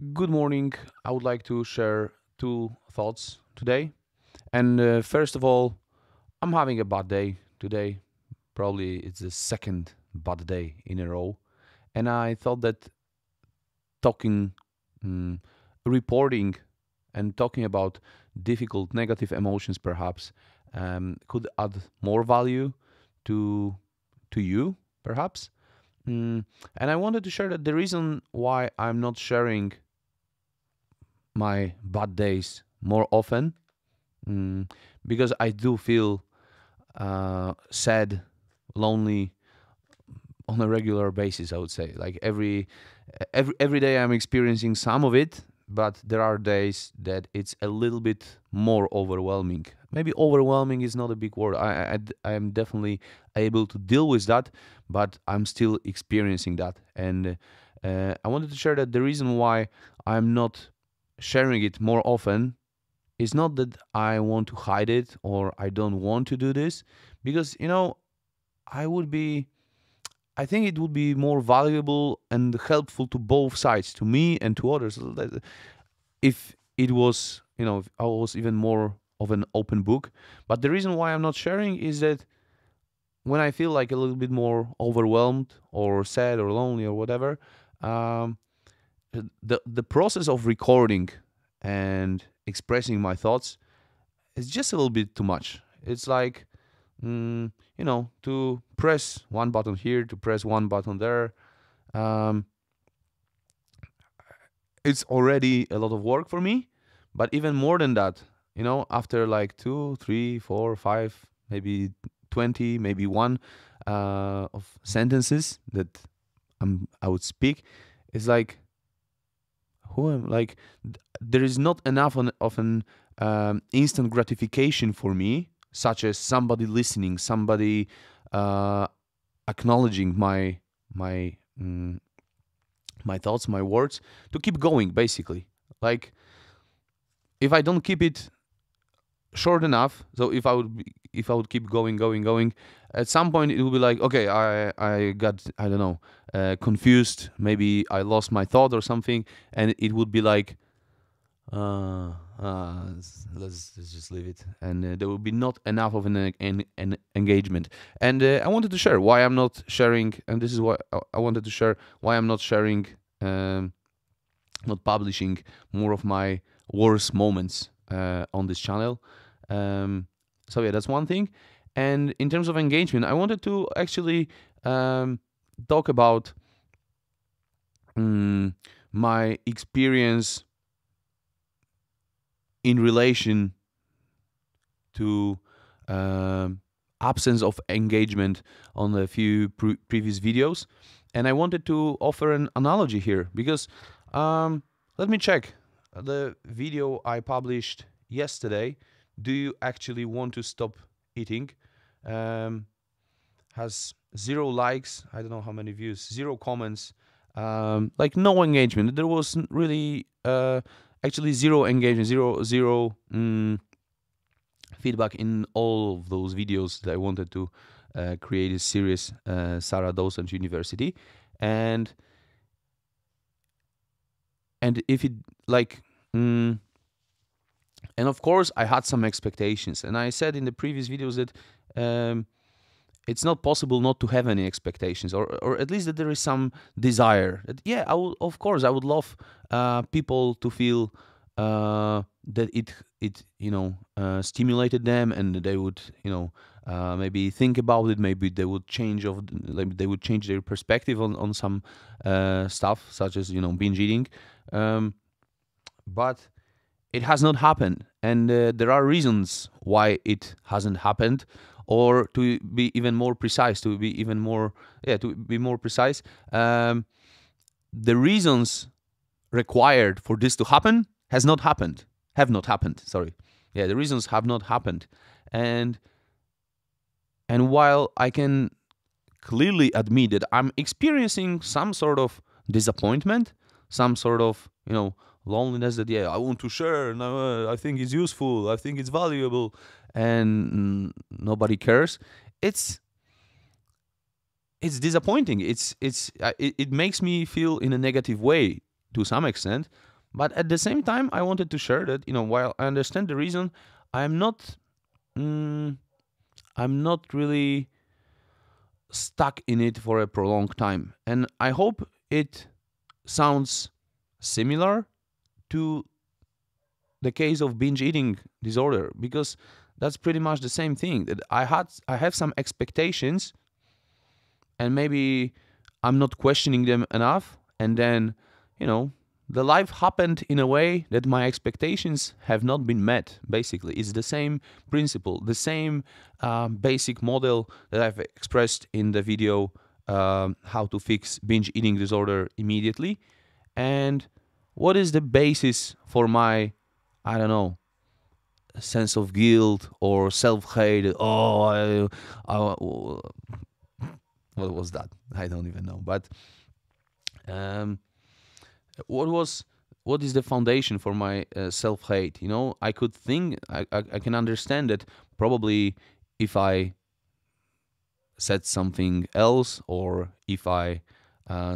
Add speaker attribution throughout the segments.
Speaker 1: Good morning. I would like to share two thoughts today. And first of all, I'm having a bad day today. Probably it's the second bad day in a row. And I thought that talking, mm, reporting, and talking about difficult negative emotions perhaps could add more value to you, perhaps. And I wanted to share that the reason why I'm not sharing my bad days more often, mm, because I do feel sad, lonely on a regular basis. I would say, like every day I'm experiencing some of it, but there are days that it's a little bit more overwhelming. Maybe overwhelming is not a big word. I am definitely able to deal with that, but I'm still experiencing that. And I wanted to share that the reason why I'm not sharing it more often is not that I want to hide it or I don't want to do this, because I would be I think it would be more valuable and helpful to both sides, to me and to others, if it was, if I was even more of an open book. But the reason why I'm not sharing is that when I feel like a little bit more overwhelmed or sad or lonely or whatever, um, the process of recording and expressing my thoughts is just a little bit too much. It's like, to press one button here, to press one button there. Um, it's already a lot of work for me, but even more than that, after like two, three, four, five, maybe 20, maybe one of sentences that I would speak, it's like, who am like there is not enough of an instant gratification for me, such as somebody listening, somebody uh, acknowledging my mm, my thoughts, my words, to keep going. Basically, like if I don't keep it short enough, so if I would keep going, at some point it will be like, okay, I got, I don't know, confused. Maybe I lost my thought or something, and it would be like, let's just leave it, and there will be not enough of an engagement. And I wanted to share why I'm not sharing, and this is what I wanted to share, why I'm not sharing, um, not publishing more of my worst moments on this channel. um, so yeah, that's one thing. And in terms of engagement, I wanted to actually talk about mm, my experience in relation to absence of engagement on a few previous videos. And I wanted to offer an analogy here because let me check the video I published yesterday. Do you actually want to stop eating? Um, has zero likes. I don't know how many views. Zero comments. Like no engagement. There was really actually zero engagement. Zero feedback in all of those videos that I wanted to create a series, Sarah Dawson University, and if it like. And of course, I had some expectations, and I said in the previous videos that it's not possible not to have any expectations, or at least that there is some desire. That, yeah, I will, of course, I would love people to feel that it stimulated them, and they would maybe think about it. Maybe they would like they would change their perspective on some stuff, such as binge eating. But it has not happened, and there are reasons why it hasn't happened. Or to be even more precise, to be more precise, the reasons required for this to happen have not happened. Sorry, yeah, the reasons have not happened, and while I can clearly admit that I'm experiencing some sort of disappointment, some sort of loneliness, that yeah, I want to share, and I think it's useful, I think it's valuable, and nobody cares. It's disappointing. It makes me feel in a negative way to some extent, But at the same time, I wanted to share that, while I understand the reason, I'm not, mm, I'm not really stuck in it for a prolonged time. And I hope it sounds similar to the case of binge eating disorder, because that's pretty much the same thing. That I have some expectations, and maybe I'm not questioning them enough, and then, you know the life happened in a way that my expectations have not been met. Basically, it's the same principle, the same basic model that I've expressed in the video, how to fix binge eating disorder immediately. And what is the basis for my, I don't know, sense of guilt or self-hate? What was that? I don't even know. But um, what was what is the foundation for my self-hate? I could think, I can understand that probably if I said something else, or if I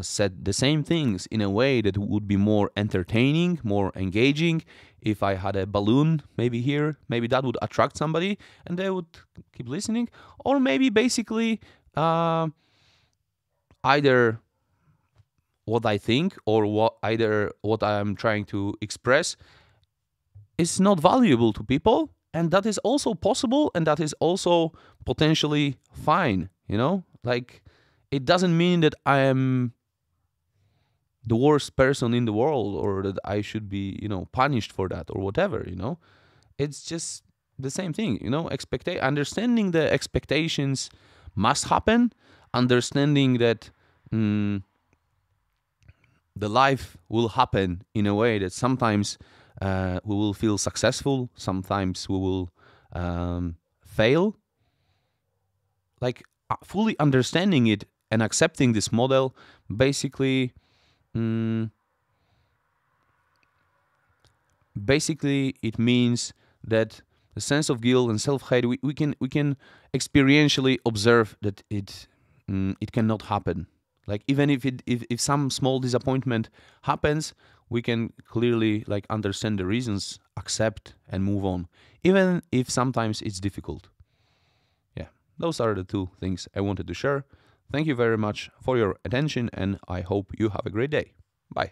Speaker 1: said the same things in a way that would be more entertaining, more engaging, if I had a balloon maybe here, maybe that would attract somebody and they would keep listening. Or maybe basically, either what I think, or what I am trying to express is not valuable to people, and that is also possible, and that is also potentially fine. Like, it doesn't mean that I am the worst person in the world, or that I should be, punished for that, or whatever. It's just the same thing. Understanding the expectations must happen, understanding that, the life will happen in a way that sometimes we will feel successful, sometimes we will fail. Like, fully understanding it and accepting this model, basically, mm, it means that the sense of guilt and self-hate, we can experientially observe that it cannot happen. Like, even if some small disappointment happens, we can clearly, like, understand the reasons, accept, and move on, even if sometimes it's difficult. Yeah, those are the two things I wanted to share. Thank you very much for your attention, and I hope you have a great day. Bye.